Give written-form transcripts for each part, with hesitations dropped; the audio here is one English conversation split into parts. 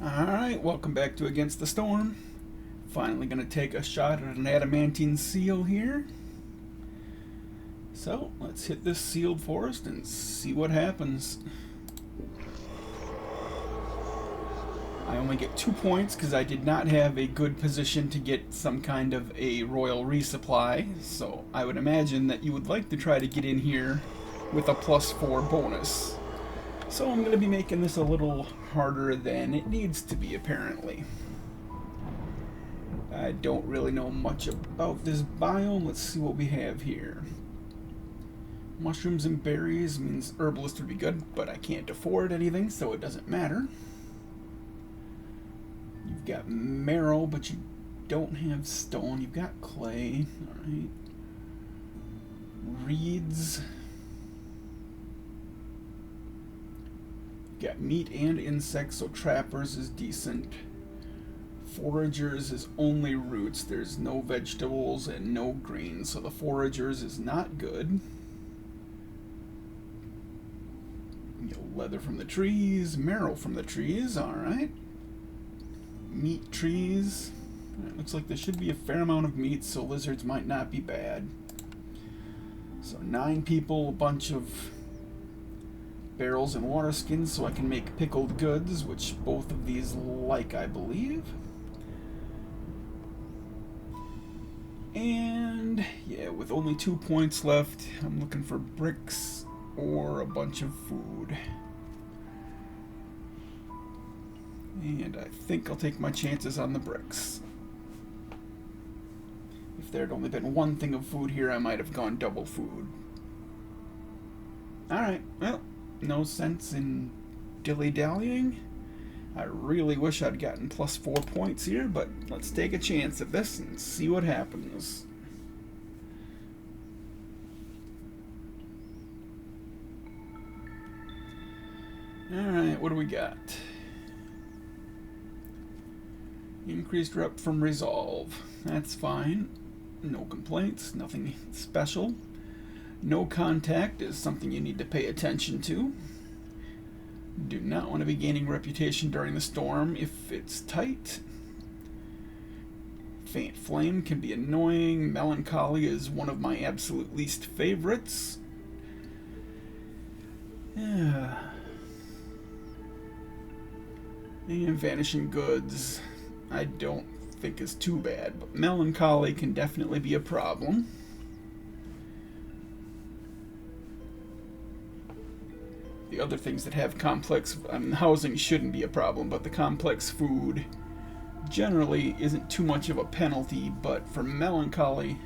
Alright, welcome back to Against the Storm. Finally going to take a shot at an Adamantine Seal here. So, let's hit this sealed forest and see what happens. I only get 2 points because I did not have a good position to get some kind of a royal resupply, so I would imagine that you would like to try to get in here with a +4 bonus. So I'm going to be making this a little harder than it needs to be, apparently. I don't really know much about this biome. Let's see what we have here. Mushrooms and berries means herbalist would be good, but I can't afford anything, so it doesn't matter. You've got marrow, but you don't have stone. You've got clay. Alright. Reeds. Got meat and insects, so trappers is decent. Foragers is only roots. There's no vegetables and no greens, so the foragers is not good. Leather from the trees, marrow from the trees, alright. Meat trees. It looks like there should be a fair amount of meat, so lizards might not be bad. So 9 people, a bunch of barrels and water skins, so I can make pickled goods, which both of these like, I believe. And yeah, with only 2 points left, I'm looking for bricks or a bunch of food. And I think I'll take my chances on the bricks. If there had only been one thing of food here, I might have gone double food. Alright, well, no sense in dilly-dallying. I really wish I'd gotten +4 points here, but let's take a chance at this and see what happens. Alright, what do we got? Increased rep from resolve. That's fine. No complaints, nothing special. No contact is something you need to pay attention to. Do not want to be gaining reputation during the storm if it's tight. Faint flame can be annoying. Melancholy is one of my absolute least favorites. Yeah. And vanishing goods I don't think is too bad, but melancholy can definitely be a problem. The other things that have complex, housing shouldn't be a problem, but the complex food generally isn't too much of a penalty, but for melancholy,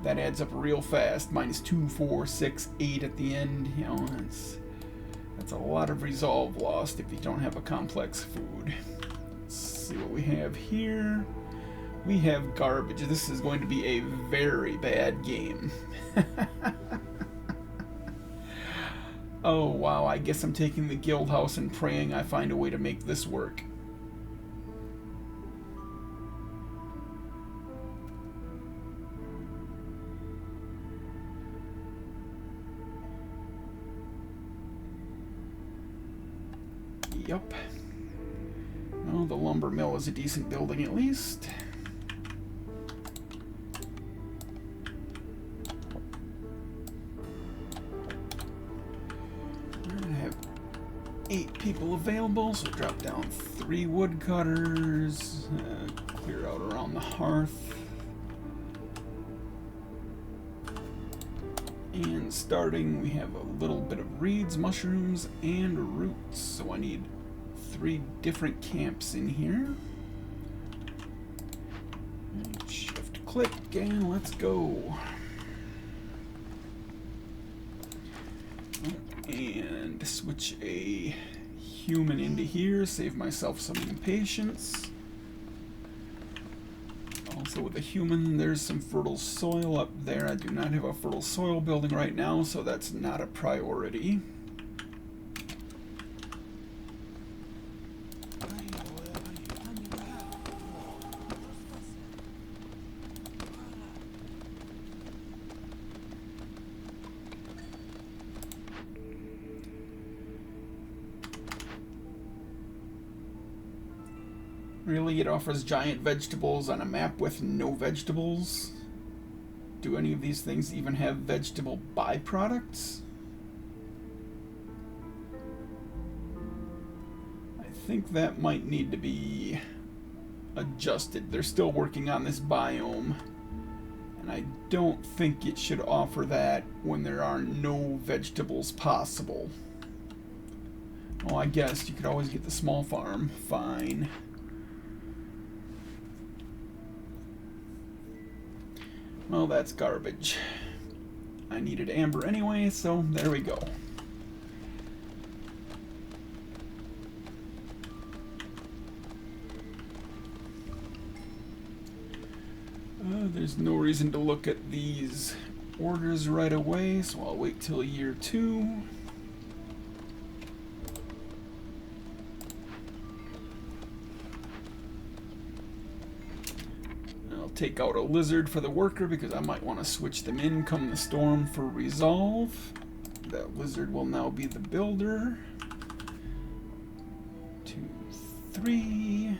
that adds up real fast. -2, 4, 6, 8 at the end. You know, that's a lot of resolve lost if you don't have a complex food. Let's see what we have here. We have garbage. This is going to be a very bad game. Oh wow, I guess I'm taking the guild house and praying I find a way to make this work. Yup. Well, the lumber mill is a decent building at least. I have 8 people available, so drop down 3 woodcutters, clear out around the hearth. And starting, we have a little bit of reeds, mushrooms, and roots, so I need 3 different camps in here. And shift click and let's go. And switch a human into here, save myself some impatience. Also with a human, there's some fertile soil up there. I do not have a fertile soil building right now, so that's not a priority. Really, it offers giant vegetables on a map with no vegetables? Do any of these things even have vegetable byproducts? I think that might need to be adjusted. They're still working on this biome, and I don't think it should offer that when there are no vegetables possible. Oh, I guess you could always get the small farm. Fine. Well, that's garbage. I needed amber anyway, so there we go. There's no reason to look at these orders right away, so I'll wait till year 2. I'll take out a lizard for the worker because I might want to switch them in come the storm for resolve. That lizard will now be the builder. 2, 3.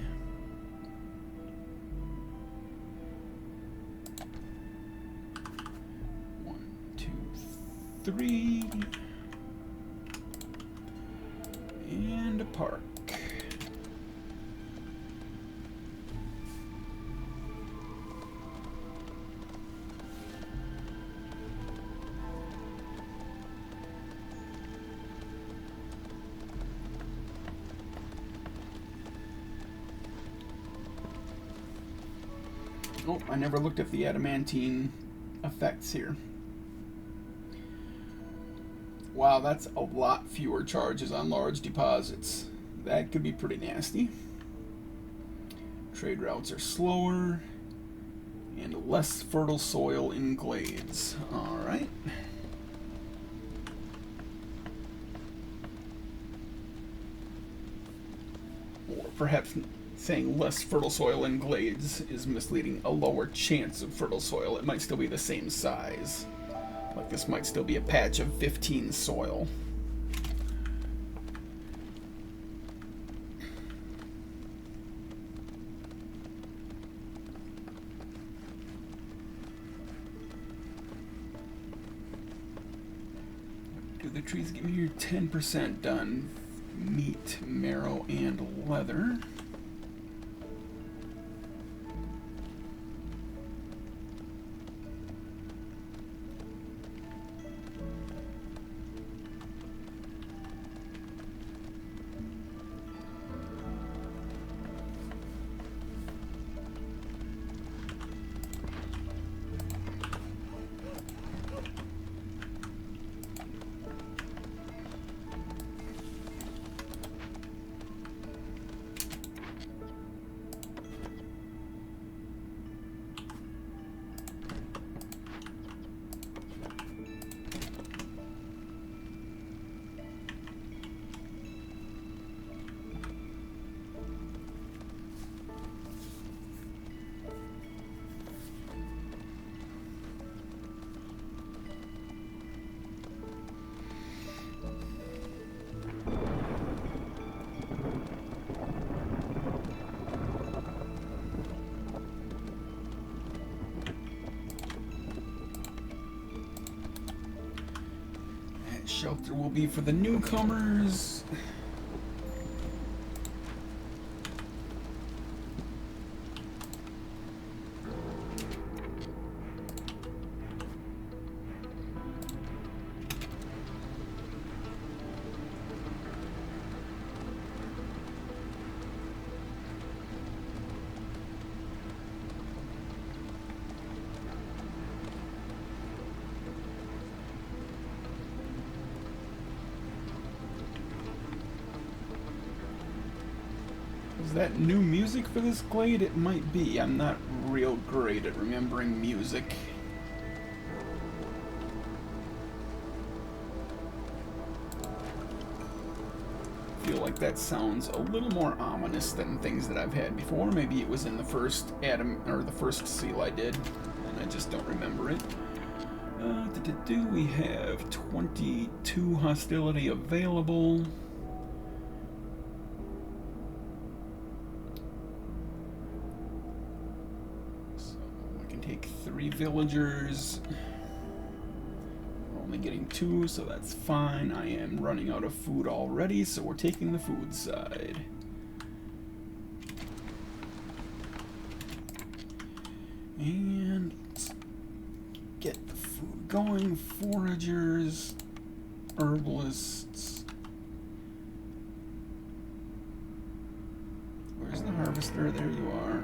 Three and a park. Oh, I never looked at the adamantine effects here. Wow, that's a lot fewer charges on large deposits. That could be pretty nasty. Trade routes are slower and less fertile soil in glades. Alright. Or perhaps saying less fertile soil in glades is misleading. A lower chance of fertile soil. It might still be the same size. Like this might still be a patch of 15 soil. Do the trees give me your 10% done? Meat, marrow, and leather. Shelter will be for the newcomers. Is that new music for this glade? It might be. I'm not real great at remembering music. I feel like that sounds a little more ominous than things that I've had before. Maybe it was in the first the first seal I did, and I just don't remember it. We have 22 hostility available. Take 3 villagers. We're only getting 2, so that's fine. I am running out of food already, so we're taking the food side. And let's get the food going. Foragers, herbalists. Where's the harvester? There you are.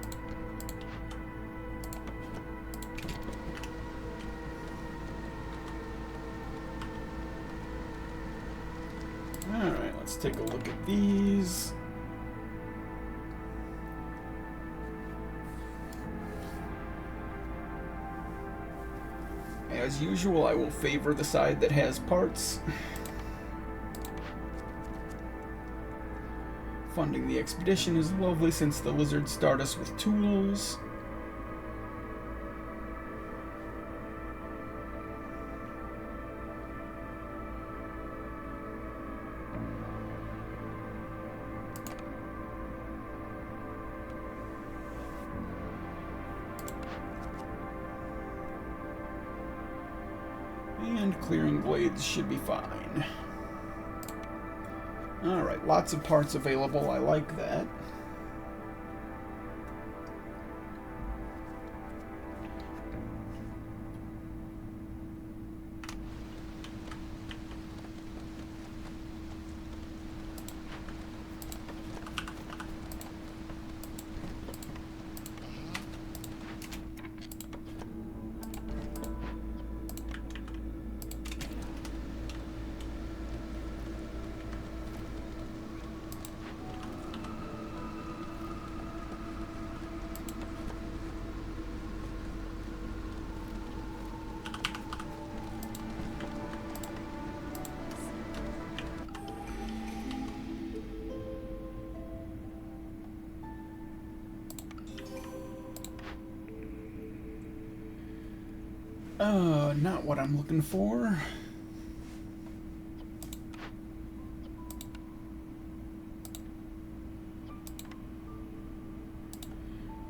Alright, let's take a look at these. As usual, I will favor the side that has parts. Funding the expedition is lovely since the lizards start us with tools. And clearing blades should be fine. Alright, lots of parts available. I like that. Not what I'm looking for.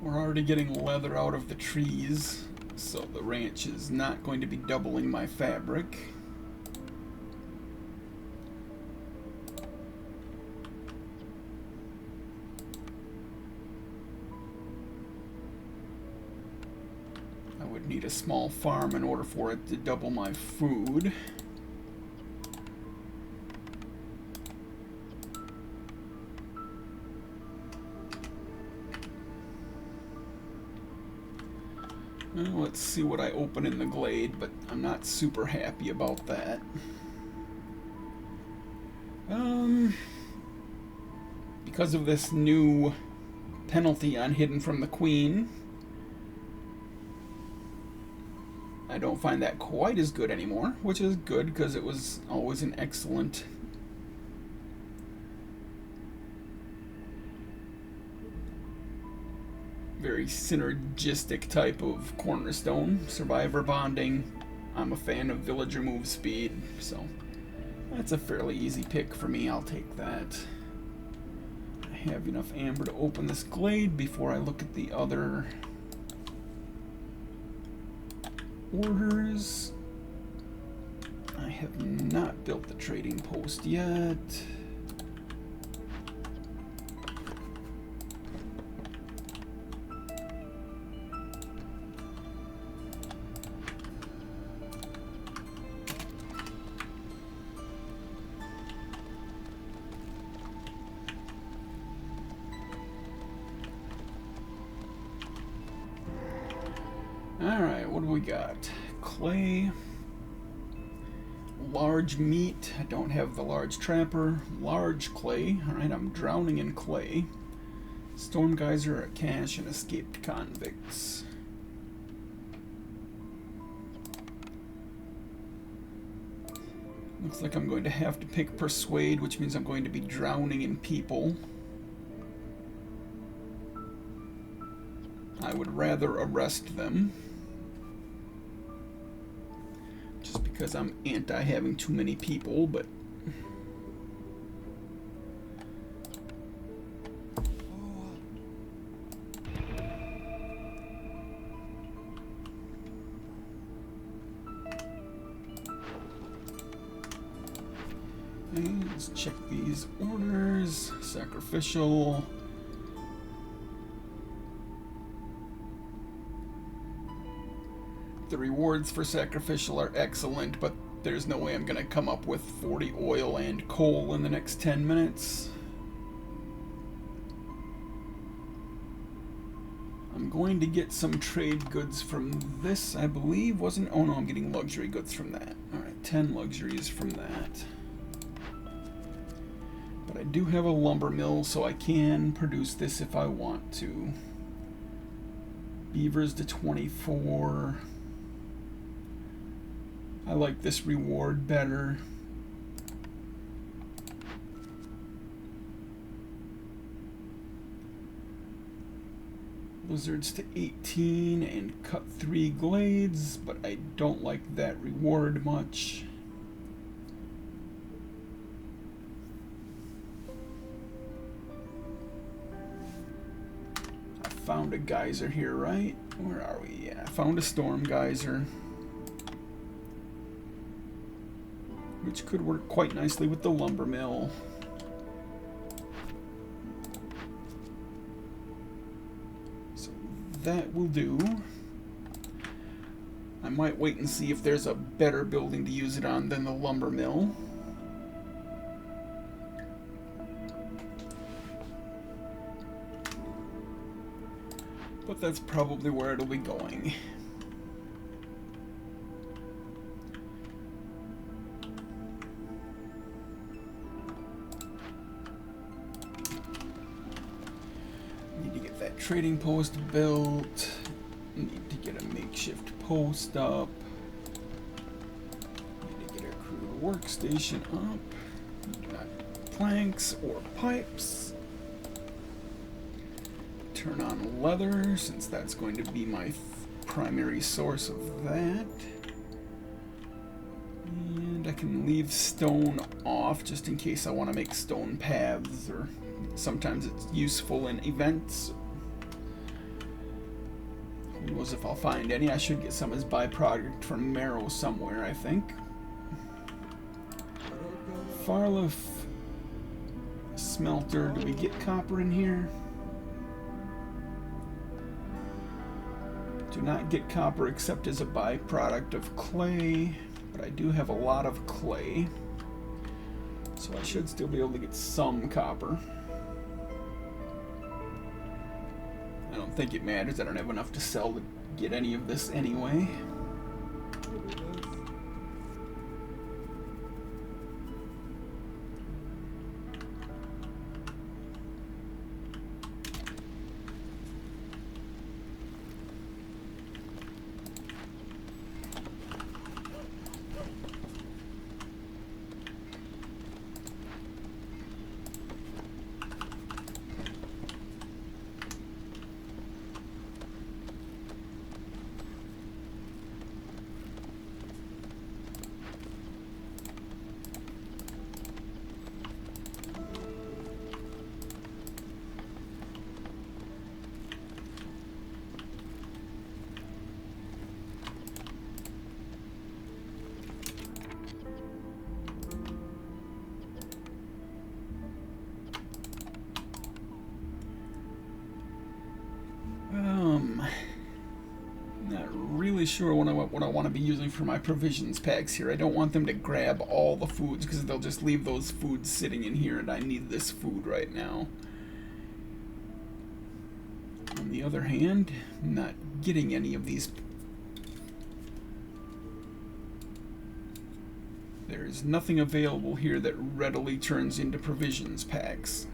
We're already getting leather out of the trees, so the ranch is not going to be doubling my fabric. Need a small farm in order for it to double my food. Well, let's see what I open in the glade, but I'm not super happy about that. Because of this new penalty on Hidden from the Queen, I don't find that quite as good anymore, which is good because it was always an excellent very synergistic type of cornerstone. Survivor bonding. I'm a fan of villager move speed, so that's a fairly easy pick for me. I'll take that. I have enough amber to open this glade before I look at the other orders. I have not built the trading post yet. Alright, what do we got? Clay. Large meat. I don't have the large trapper. Large clay. Alright, I'm drowning in clay. Storm geyser, a cache, and escaped convicts. Looks like I'm going to have to pick persuade, which means I'm going to be drowning in people. I would rather arrest them. Just because I'm anti having too many people, but Let's check these orders. Sacrificial. The rewards for sacrificial are excellent, but there's no way I'm going to come up with 40 oil and coal in the next 10 minutes. I'm going to get some trade goods from this, I believe. Wasn't... Oh no, I'm getting luxury goods from that. Alright, 10 luxuries from that. But I do have a lumber mill, so I can produce this if I want to. Beavers to 24. I like this reward better. Lizards to 18 and cut 3 glades, but I don't like that reward much. I found a geyser here, right? Where are we? Yeah, I found a storm geyser, which could work quite nicely with the lumber mill. So that will do. I might wait and see if there's a better building to use it on than the lumber mill. But that's probably where it'll be going. Trading post built. Need to get a makeshift post up. Need to get a crude workstation up. Not planks or pipes. Turn on leather, since that's going to be my primary source of that. And I can leave stone off just in case I want to make stone paths, or sometimes it's useful in events. Who knows if I'll find any. I should get some as byproduct from marrow somewhere, I think. Farleaf smelter. Do we get copper in here? Do not get copper except as a byproduct of clay, but I do have a lot of clay, so I should still be able to get some copper. I don't think it matters. I don't have enough to sell to get any of this anyway. Not really sure what I want to be using for my provisions packs here. I don't want them to grab all the foods because they'll just leave those foods sitting in here, and I need this food right now. On the other hand, I'm not getting any of these. There's nothing available here that readily turns into provisions packs.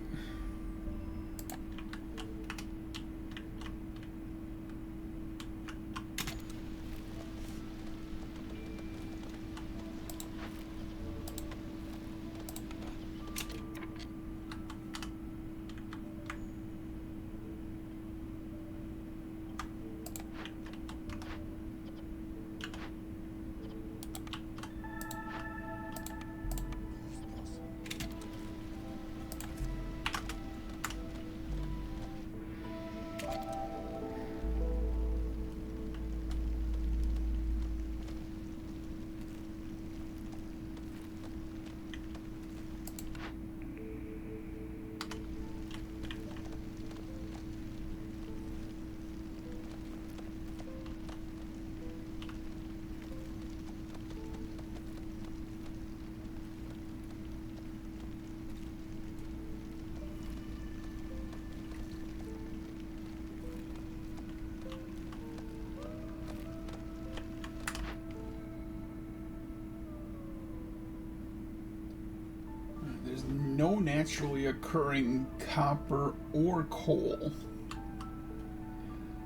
no naturally occurring copper or coal.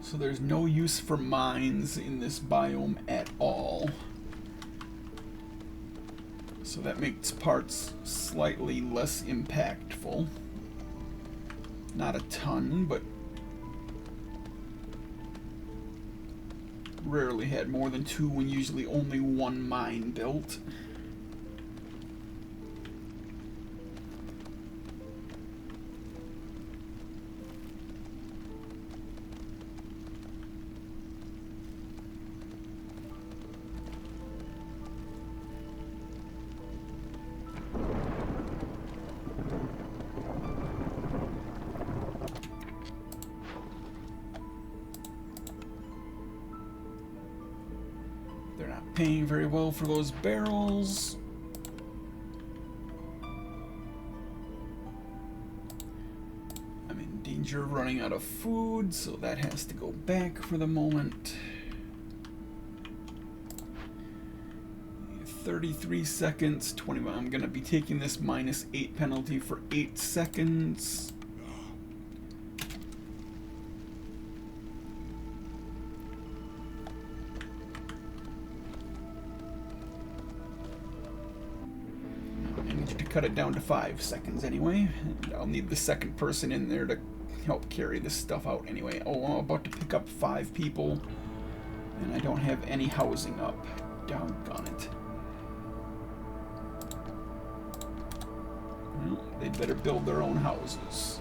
So there's no use for mines in this biome at all. So that makes parts slightly less impactful. Not a ton, but rarely had more than 2 when usually only 1 mine built. They're not paying very well for those barrels. I'm in danger of running out of food, so that has to go back for the moment. 33 seconds, 21. I'm going to be taking this -8 penalty for 8 seconds. Cut it down to 5 seconds anyway. And I'll need the second person in there to help carry this stuff out anyway. Oh, I'm about to pick up 5 people, and I don't have any housing up. Doggone it. Well, they'd better build their own houses.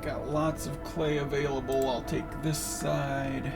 Got lots of clay available. I'll take this side.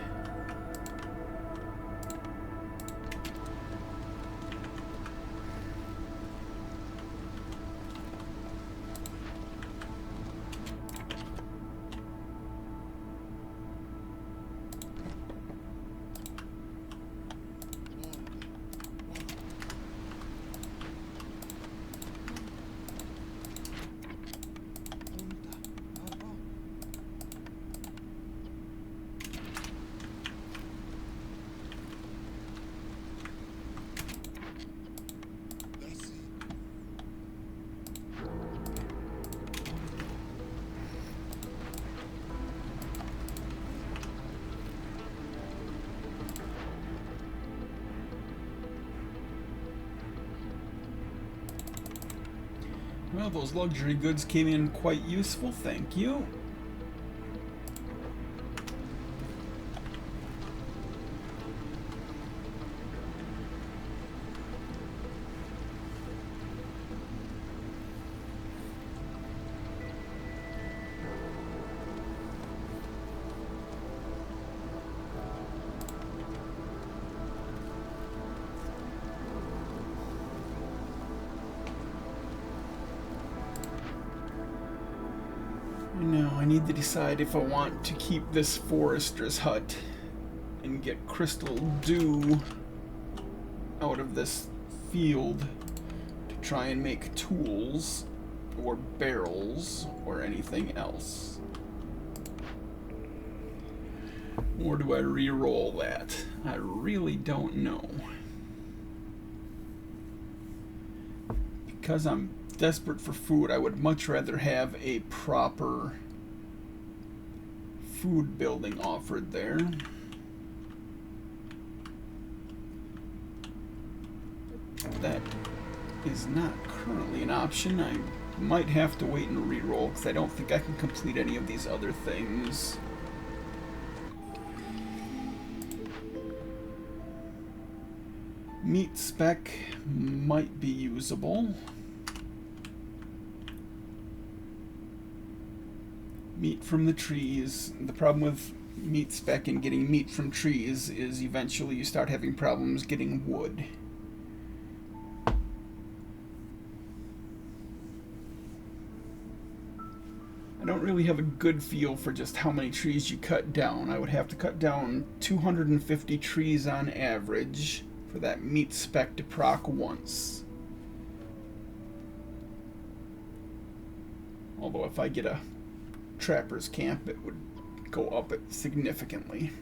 Well, those luxury goods came in quite useful, thank you. Now I need to decide if I want to keep this forester's hut and get crystal dew out of this field to try and make tools or barrels or anything else. Or do I re-roll that? I really don't know. Because I'm desperate for food, I would much rather have a proper food building offered there. That is not currently an option. I might have to wait and re-roll because I don't think I can complete any of these other things. Meat spec might be usable. Meat from the trees. The problem with meat spec and getting meat from trees is eventually you start having problems getting wood. I don't really have a good feel for just how many trees you cut down. I would have to cut down 250 trees on average for that meat spec to proc once. Although if I get a trapper's camp, it would go up it significantly.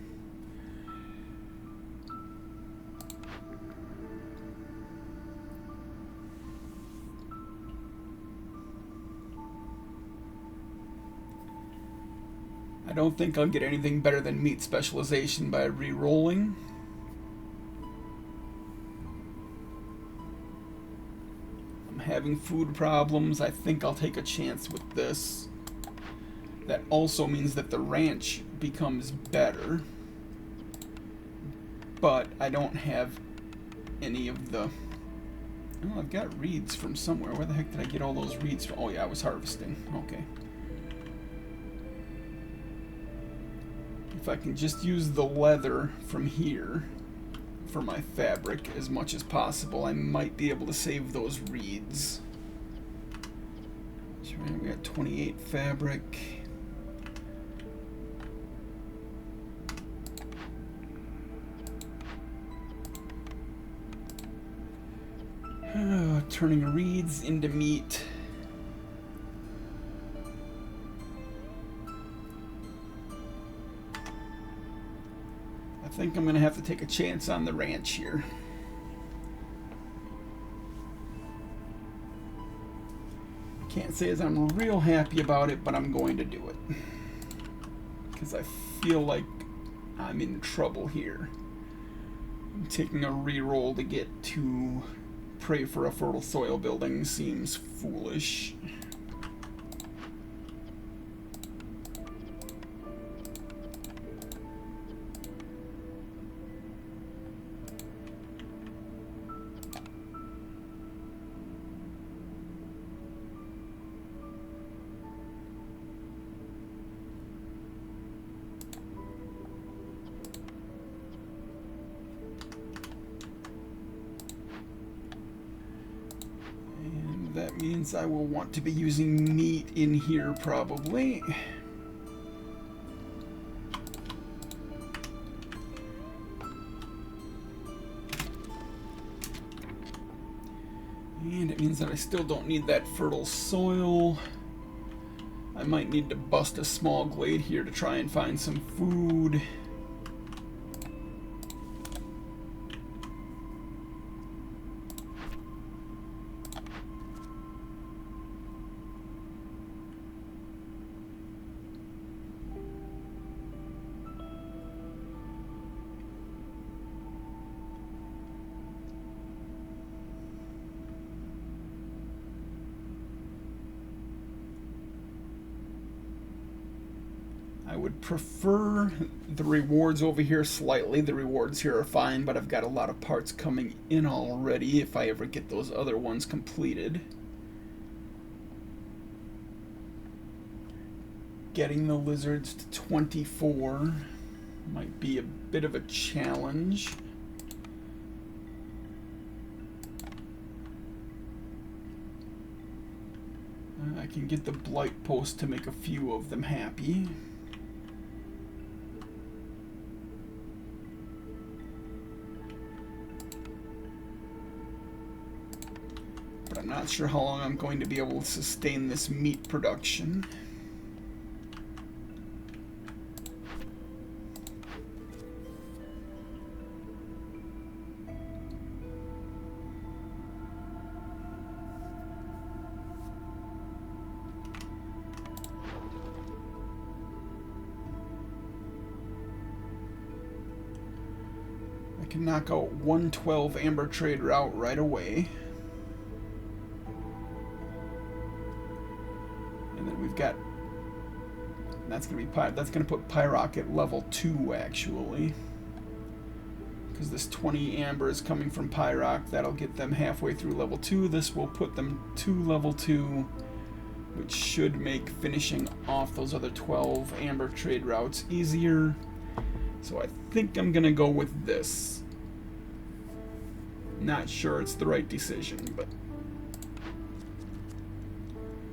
I don't think I'll get anything better than meat specialization by re-rolling. I'm having food problems. I think I'll take a chance with this. That also means that the ranch becomes better. But I don't have any of the... Oh, I've got reeds from somewhere. Where the heck did I get all those reeds from? Oh yeah, I was harvesting. Okay. If I can just use the leather from here for my fabric as much as possible, I might be able to save those reeds. So we got 28 fabric. Turning reeds into meat. I think I'm going to have to take a chance on the ranch here. Can't say as I'm real happy about it, but I'm going to do it. Because I feel like I'm in trouble here. I'm taking a reroll to get to pray for a fertile soil building seems foolish. That means I will want to be using meat in here probably. And it means that I still don't need that fertile soil. I might need to bust a small glade here to try and find some food. I would prefer the rewards over here slightly. The rewards here are fine, but I've got a lot of parts coming in already if I ever get those other ones completed. Getting the lizards to 24 might be a bit of a challenge. I can get the blight post to make a few of them happy. But I'm not sure how long I'm going to be able to sustain this meat production. I can knock out 112 amber trade route right away. And then we've got, that's going to put Pyrock at level 2 actually. Because this 20 amber is coming from Pyrock, that'll get them halfway through level 2. This will put them to level 2, which should make finishing off those other 12 amber trade routes easier. So I think I'm going to go with this. Not sure it's the right decision, but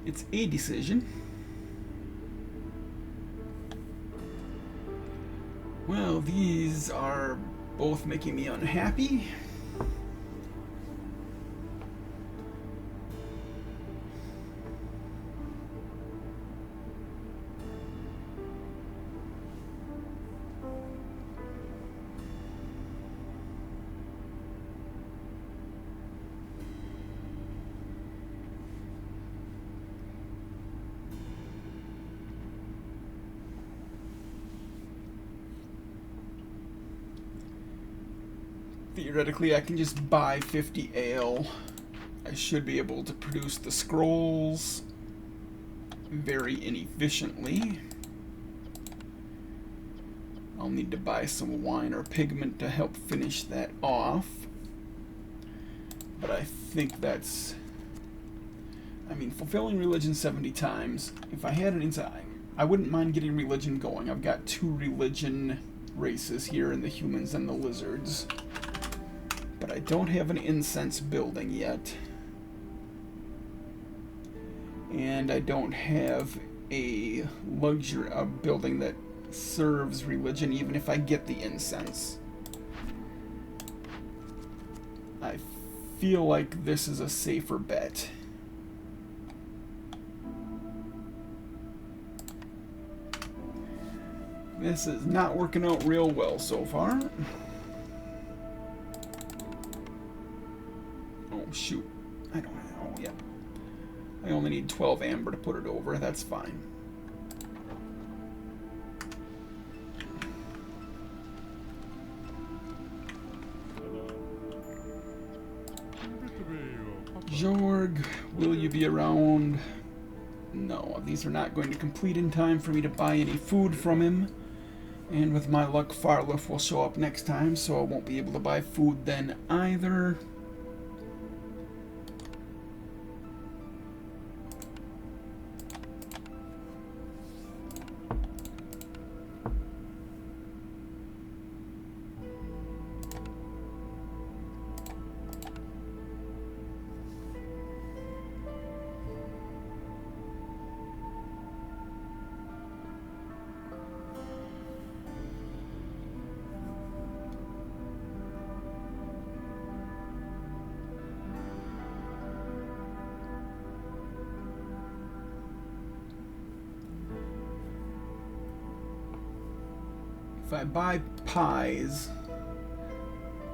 it's a decision. Well, these are both making me unhappy. Theoretically, I can just buy 50 ale. I should be able to produce the scrolls very inefficiently. I'll need to buy some wine or pigment to help finish that off. But I think that's... I mean, fulfilling religion 70 times. If I had an inside, I wouldn't mind getting religion going. I've got 2 religion races here in the humans and the lizards. But I don't have an incense building yet. And I don't have a building that serves religion, even if I get the incense. I feel like this is a safer bet. This is not working out real well so far. Oh, shoot. I don't know. Oh, yeah. I only need 12 amber to put it over. That's fine. Jorg, will you be around? No, these are not going to complete in time for me to buy any food from him. And with my luck, Farlif will show up next time, so I won't be able to buy food then either. If I buy pies,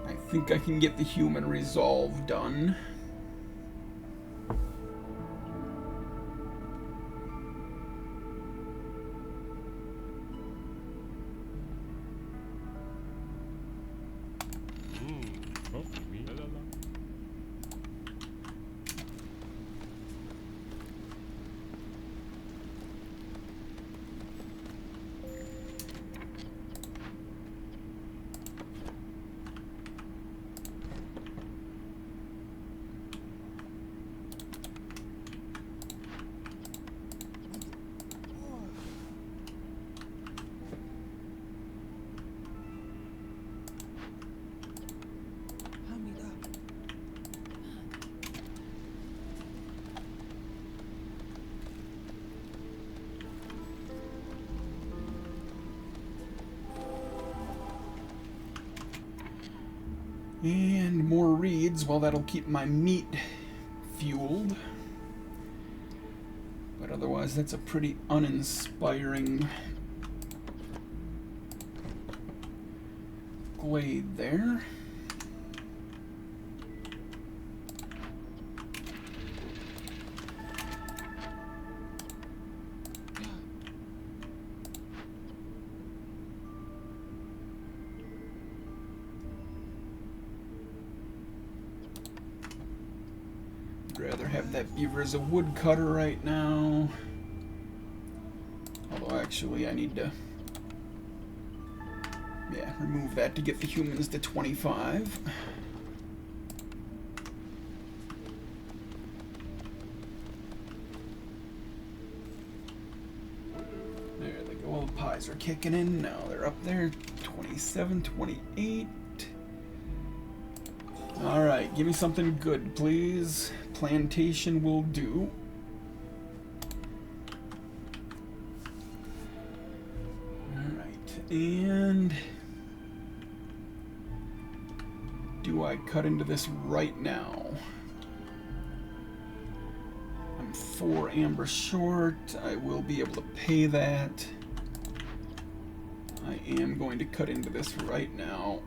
I think I can get the human resolve done. And more reeds, well, that'll keep my meat fueled. But otherwise, that's a pretty uninspiring glade there. Rather have that beaver as a woodcutter right now. Although actually I need to remove that to get the humans to 25. There they go. All the pies are kicking in now. They're up there. 27, 28. Alright, give me something good, please. Plantation will do. Alright, And do I cut into this right now? I'm 4 amber short. I will be able to pay that. I am going to cut into this right now.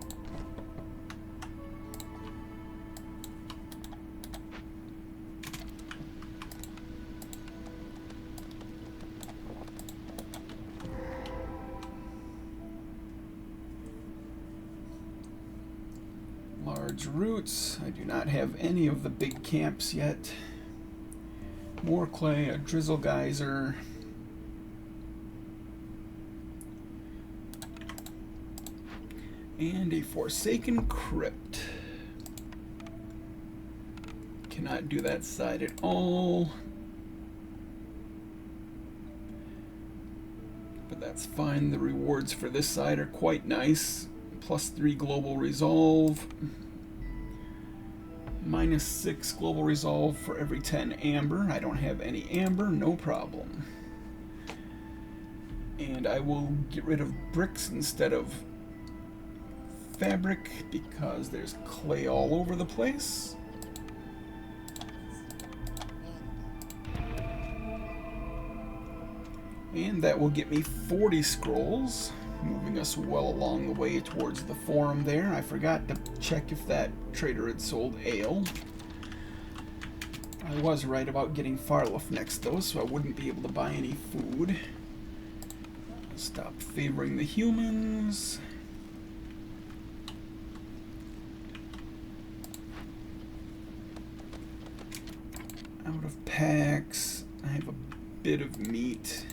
Large roots. I do not have any of the big camps yet. More clay, a drizzle geyser. And a forsaken crypt. Cannot do that side at all. But that's fine. The rewards for this side are quite nice. +3 global resolve. -6 global resolve for every 10 amber. I don't have any amber, no problem. And I will get rid of bricks instead of fabric because there's clay all over the place. And that will get me 40 scrolls, moving us well along the way towards the forum there. I forgot to check if that trader had sold ale. I was right about getting Farloff next though, so I wouldn't be able to buy any food. Stop favoring the humans. Out of packs. I have a bit of meat.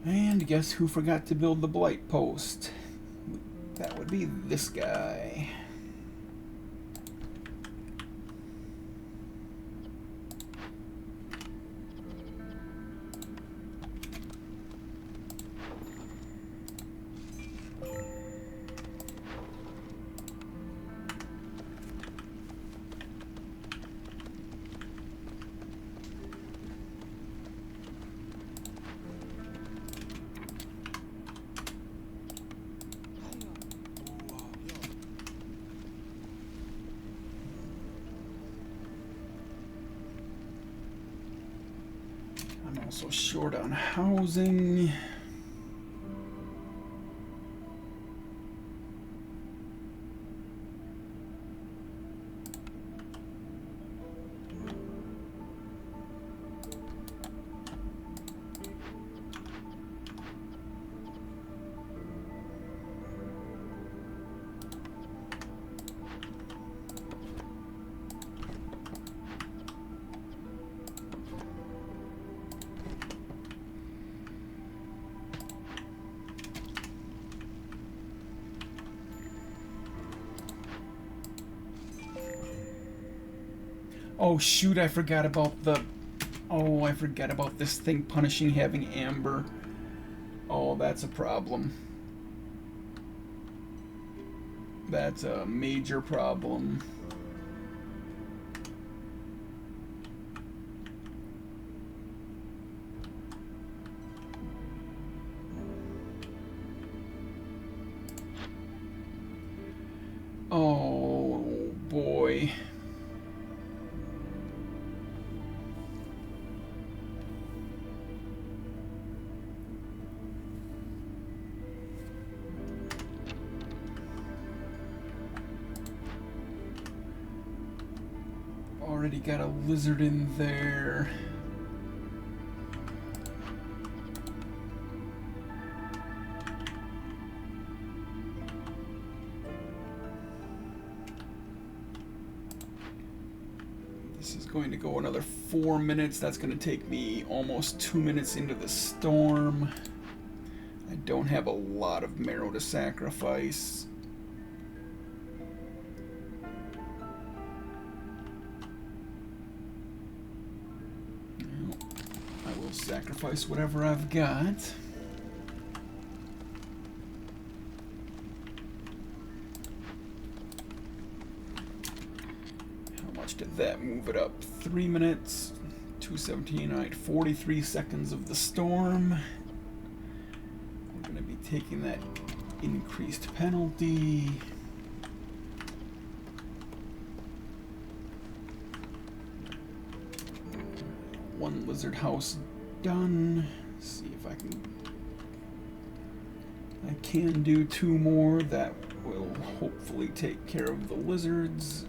And guess who forgot to build the blight post? That would be this guy. I'm also short on housing. Oh shoot, I forgot about the... Oh, I forgot about this thing punishing having amber. Oh, that's a problem. That's a major problem. Oh boy. Already got a lizard in there. This is going to go another 4 minutes. That's going to take me almost 2 minutes into the storm. I don't have a lot of marrow to sacrifice. Well, I will sacrifice whatever I've got. Did that move it up 3 minutes? 2:17. All right, 43 seconds of the storm. We're going to be taking that increased penalty. One lizard house done. Let's see if I can do 2 more. That will hopefully take care of the lizards.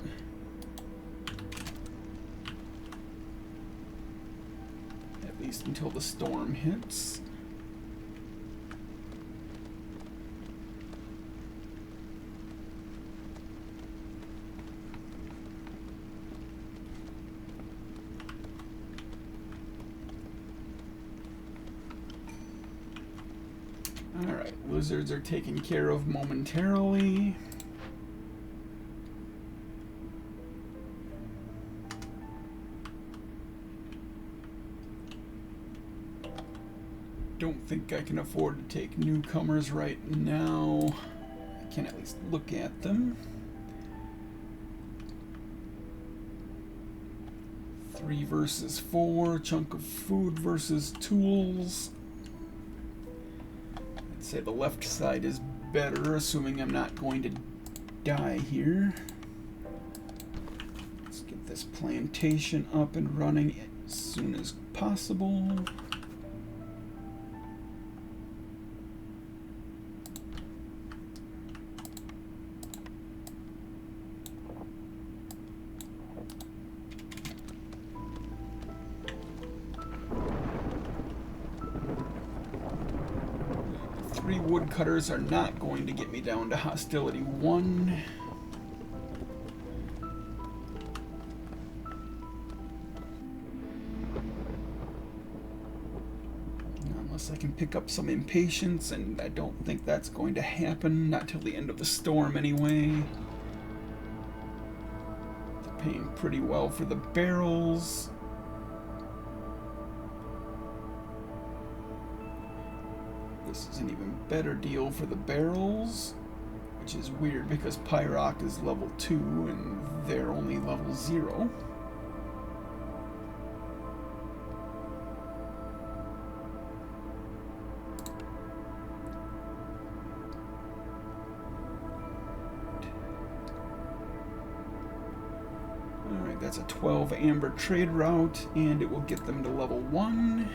Until the storm hits. All right, lizards are taken care of momentarily. Don't think I can afford to take newcomers right now. I can at least look at them. 3 versus 4, chunk of food versus tools. I'd say the left side is better, assuming I'm not going to die here. Let's get this plantation up and running as soon as possible. Woodcutters are not going to get me down to hostility 1. Unless I can pick up some impatience, and I don't think that's going to happen, not till the end of the storm anyway. They're paying pretty well for the barrels. This is an even better deal for the barrels, which is weird because Pyrock is level 2 and they're only level 0. Alright, that's a 12 amber trade route, and it will get them to level 1.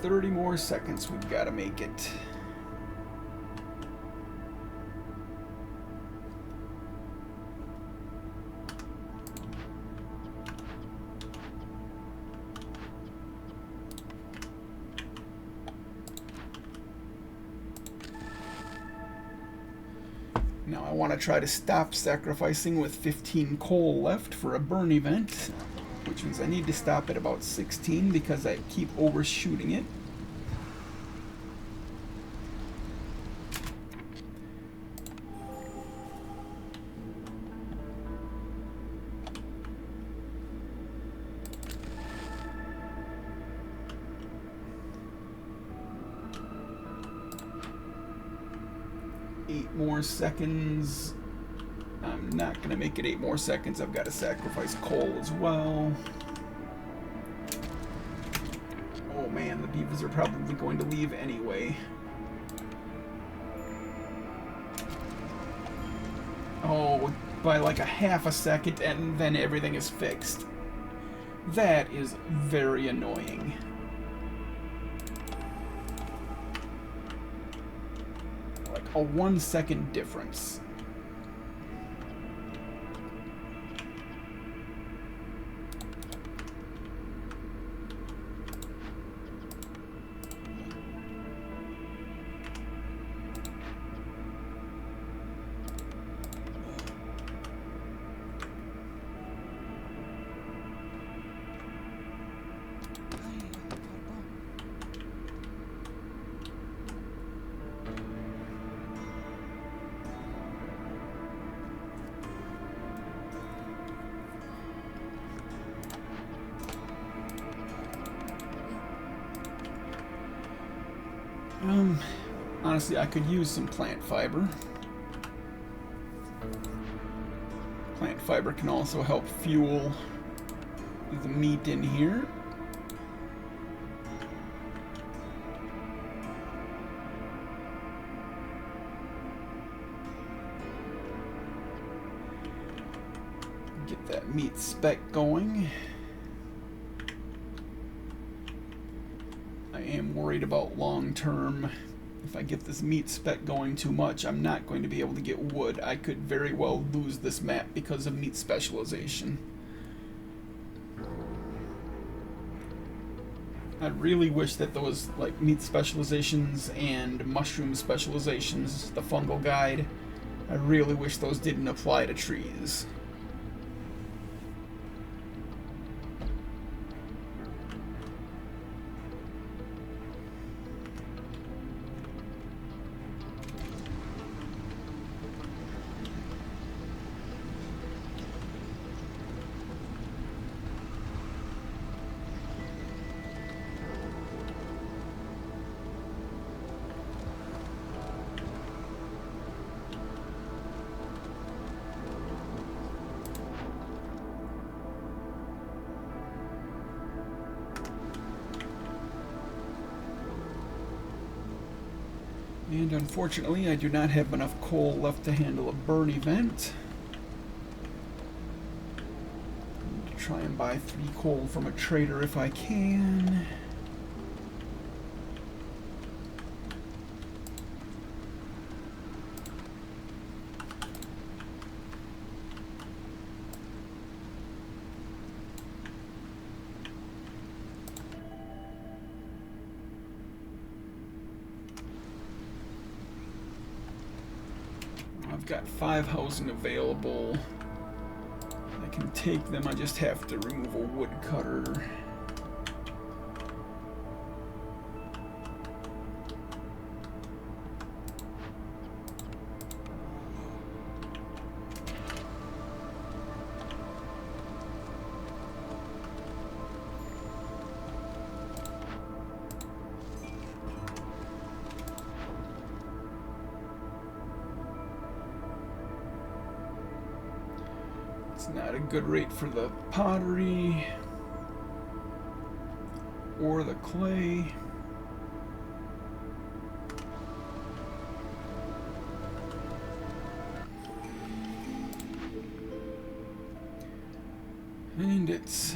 $30 more seconds, we've got to make it. Now I want to try to stop sacrificing with 15 coal left for a burn event, which means I need to stop at about 16 because I keep overshooting it. More seconds. I'm not going to make it 8 more seconds. I've got to sacrifice coal as well. Oh man, the beavers are probably going to leave anyway. Oh, by like a half a second, and then everything is fixed. That is very annoying. A 1 second difference. Honestly, I could use some plant fiber. Plant fiber can also help fuel the meat in here. Get that meat spec going. I am worried about long term. If I get this meat spec going too much, I'm not going to be able to get wood. I could very well lose this map because of meat specialization. I really wish that those like meat specializations and mushroom specializations, the fungal guide, I really wish those didn't apply to trees. And unfortunately, I do not have enough coal left to handle a burn event. I need to try and buy 3 coal from a trader if I can. I've got 5 housing available. I can take them, I just have to remove a woodcutter. It's not a good rate for the pottery or the clay. And it's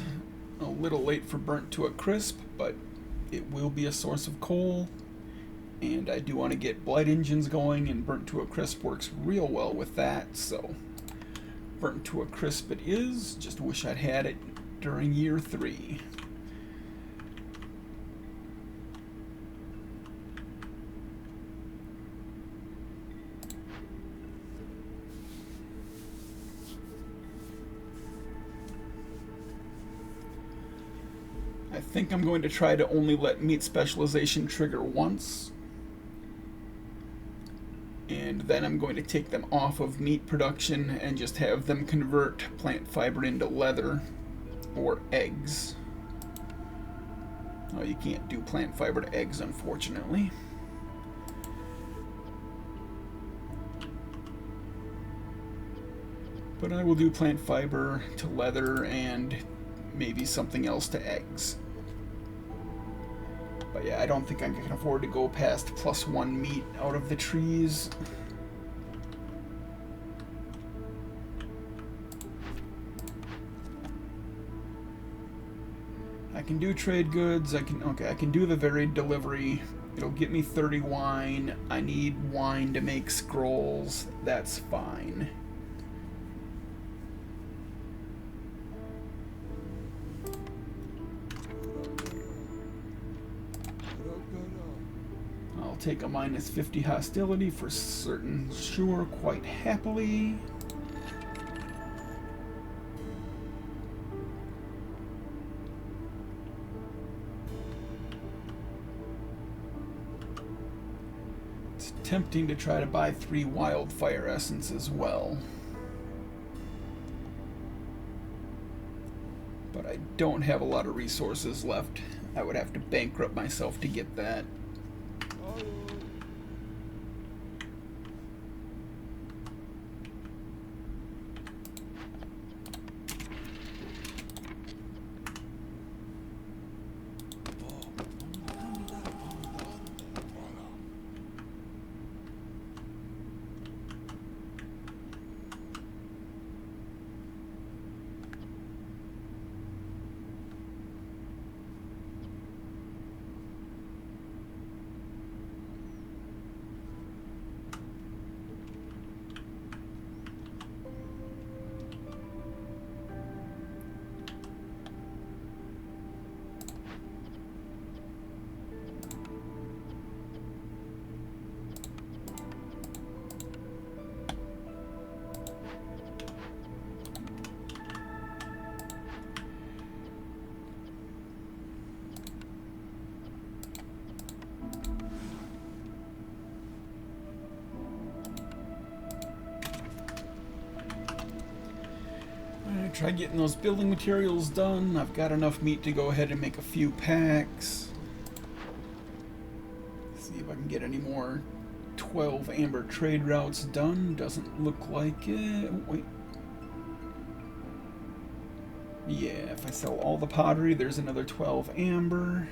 a little late for burnt to a crisp, but it will be a source of coal. And I do want to get blight engines going, and burnt to a crisp works real well with that, so burnt to a crisp it is. Just wish I'd had it during year 3. I think I'm going to try to only let meat specialization trigger once. And then I'm going to take them off of meat production and just have them convert plant fiber into leather or eggs. Oh, you can't do plant fiber to eggs, unfortunately. But I will do plant fiber to leather and maybe something else to eggs. But yeah, I don't think I can afford to go past +1 meat out of the trees. I can do trade goods. I can do the varied delivery. It'll get me 30 wine. I need wine to make scrolls. That's fine. I'll take a -50 hostility for certain sure quite happily. It's tempting to try to buy 3 wildfire essence as well. But I don't have a lot of resources left. I would have to bankrupt myself to get that. Try getting those building materials done. I've got enough meat to go ahead and make a few packs. See if I can get any more 12 amber trade routes done. Doesn't look like it. Oh, wait. Yeah, if I sell all the pottery, there's another 12 amber.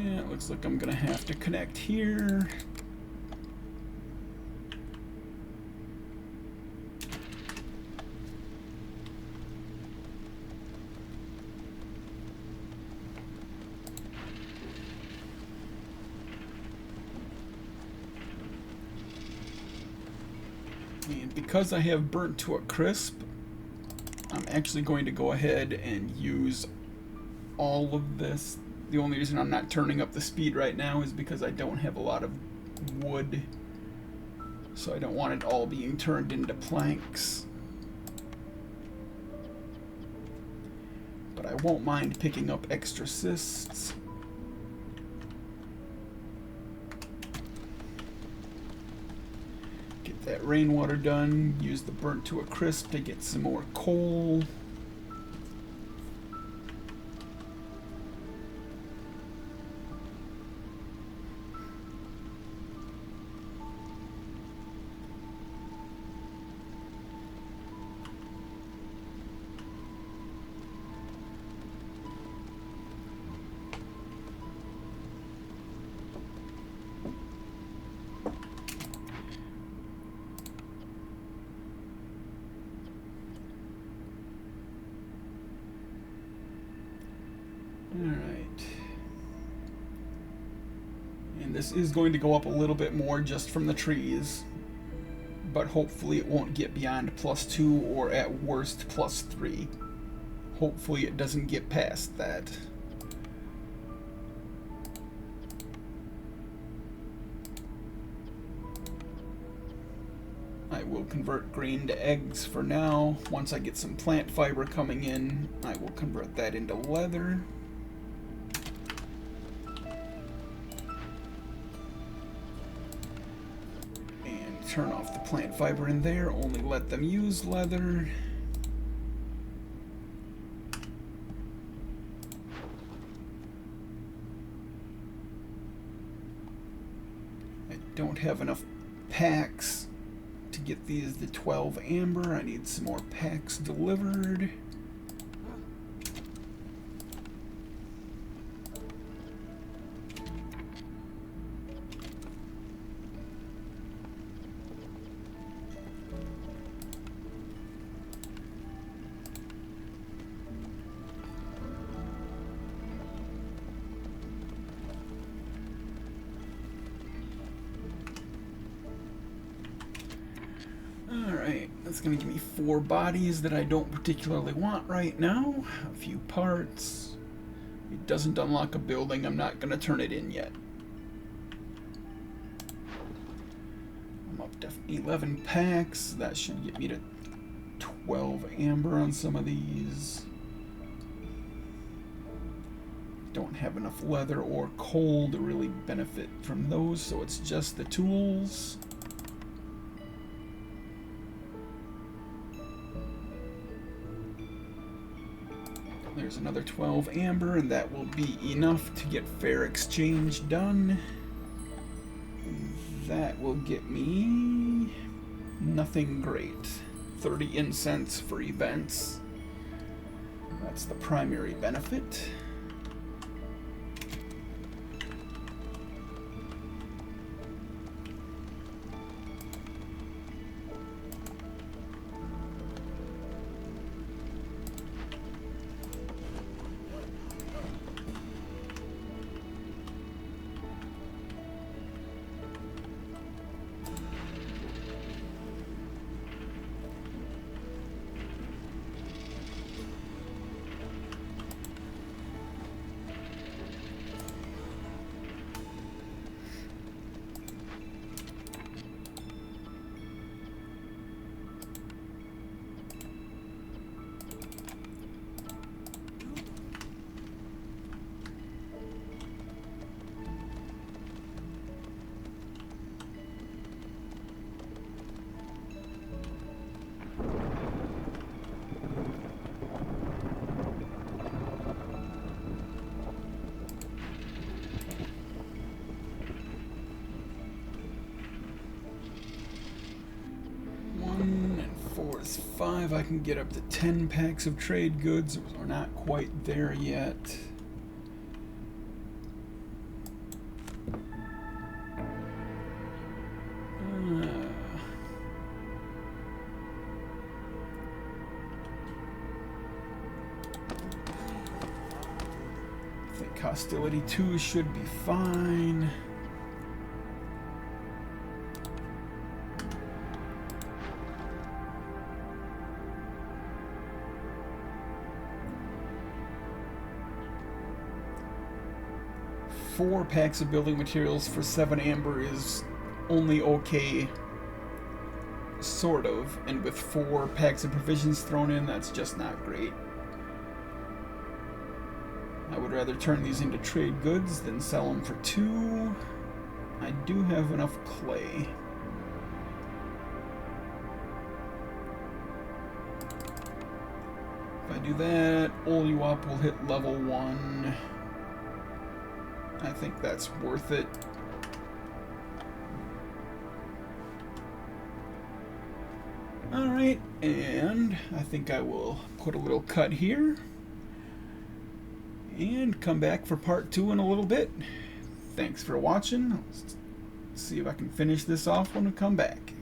Yeah, it looks like I'm gonna have to connect here. And because I have burnt to a crisp, I'm actually going to go ahead and use all of this. The only reason I'm not turning up the speed right now is because I don't have a lot of wood, so I don't want it all being turned into planks. But I won't mind picking up extra cysts. Get that rainwater done, use the burnt to a crisp to get some more coal. Alright. And this is going to go up a little bit more just from the trees, but hopefully it won't get beyond +2 or at worst +3. Hopefully it doesn't get past that. I will convert grain to eggs for now. Once I get some plant fiber coming in, I will convert that into leather. Turn off the plant fiber in there, only let them use leather. I don't have enough packs to get these to 12 amber, I need some more packs delivered. Alright, that's going to give me 4 bodies that I don't particularly want right now. A few parts. It doesn't unlock a building. I'm not going to turn it in yet. I'm up to 11 packs. That should get me to 12 amber on some of these. Don't have enough leather or coal to really benefit from those, so it's just the tools. There's another 12 amber, and that will be enough to get fair exchange done. That will get me nothing great. 30 incense for events. That's the primary benefit. Is 5. I can get up to 10 packs of trade goods. We're not quite there yet. I think hostility 2 should be fine. Four packs of building materials for 7 amber is only okay, sort of, and with 4 packs of provisions thrown in, that's just not great. I would rather turn these into trade goods than sell them for 2. I do have enough clay. If I do that, Oluwap will hit level 1. I think that's worth it. Alright, and I think I will put a little cut here and come back for part 2 in a little bit. Thanks for watching. Let's see if I can finish this off when we come back.